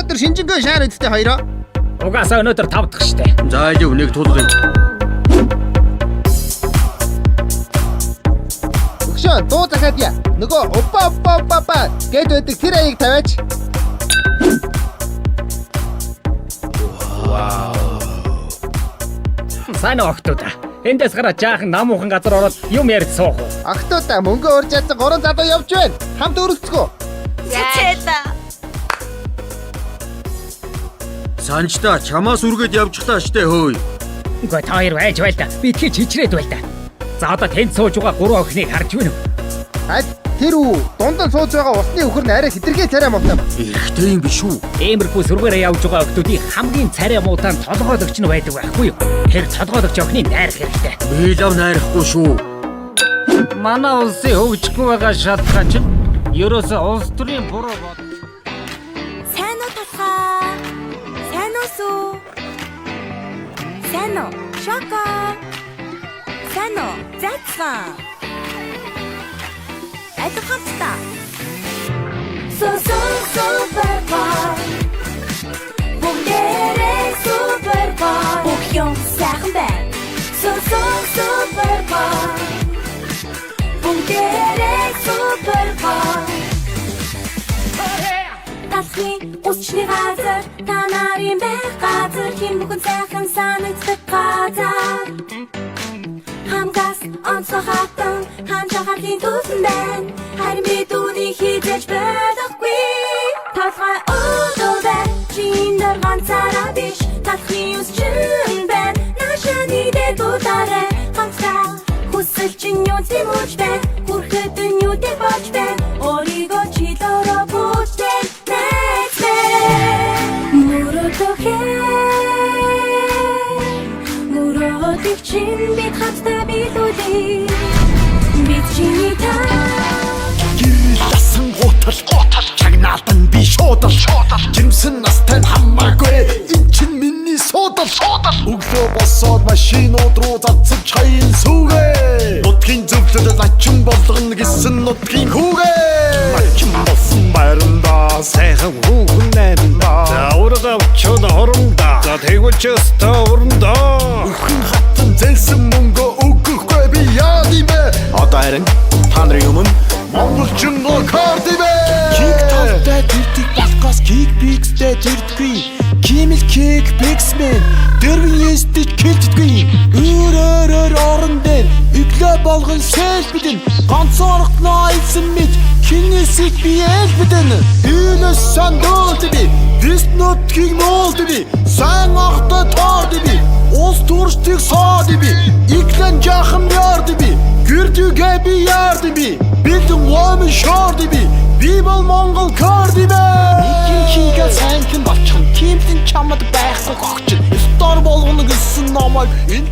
өнөөдөр шинжэнгүй шаар үдтэй хоёроо. Угаасаа өнөөдөр 5 дахь штэ. За ижив нэг тулгын. Өгшөө дуу захаад яа. Нөгөө опа гэд байдаг тэр аяыг тавиач. Сайн охтууд. Эндээс гараад жаахан намуухан газар ороод юм ярьж суух уу? Охтуудаа мөнгө урж ядсан 3 залуу явж байна. Хамт өргөцгөө. Зэцэла. Санжта чамаас үргээд явчихлаа штэ хөөй. Үгүй та хоёр байж байл та. Би тхий чичрээд байл та. За одоо тэнд сууж байгаа 3 охиныг харж байна уу? Аль тэр үү дундан сууж байгаа усны өхөр нь арай хитрхээ царай мовтой. Эрэгтэй юм биш үү? Иймэрхүү сүргээрээ явж байгаа охтуудын хамгийн царай муутай нь толгоодогч нь байдаг байхгүй юу? Тэр толгоодогч охиныг найрах хэрэгтэй. Би лав найрахгүй шүү. Манай улсын хөгжихгүй байгаа шалтгаан чинь ерөөсөө улс төрийн буруу бод. Сайн уу тасгаа? Сайн уу сүү? Сайн уу? Шоко. Сайн уу? Зацсан. Это хамста. Супербар. Бүгдээрээ супербар. Бүх юм сайхан байна. Супербар. Бүгдээрээ супербар. Тасны усчны газар, та нарын байх газар, хин бүхэн сайхан санагддаг газар. Хамгаас онцгой хатан ханжахарлын тусан байна. Харин бид үүнийг хийж байхгүй. Толгой өөдөө чиндэр ганцаараа биш. Талхны усчин байна. Нашаны дэдутарэ хамтдаа хүсэл чинь юу зэмж байна. Хүрэхэд нь юу дэ болж байна. Оригоо чилороо бүтээн Муротыг чинь бид хамтдаа билүүлээ. Бид чиний Гэрэлсэн гутал чагнаалтан би шуудал жимсэн настай хамаагүй энэ чинь миний суудал өглөө босоод машинууд руу зарцаж чаян сүгэ нутгийн зөвлөлд ачин болгоно гэсэн нутгийн хүүгээ ачин болсон байранда сайхан хүүхэн найранда заурга очоод хоромда за тэгвэл ч өстө уранда өхөн хатан зэлсэн мөнгө өгөхгүй би яа димэ одоо харин та нарын өмнө монголчин кардибэ кик тавтай тэртиг балкас кик бикстэй тэрдгүй кимэл кик биксмен дэрвэн ястэж кэлддгүй өөрөөр орон дээр өглөө болгон селфидэн ганцаархнаа илсэн мэд кинесик би элбэдэн энэс сандуулд би виснотгийг нуулд би сайн ахта таард би улс төрчдгийг саад би иклэн жахан ярд би гүрдүгэ би ярд би бэлдэн ломын шорд би бол монгол кардибэ нэгэн хийгээ сайнхан болчихно кимтэн чамд байхгүй гогч стар болгоно гэсэн намайг энэ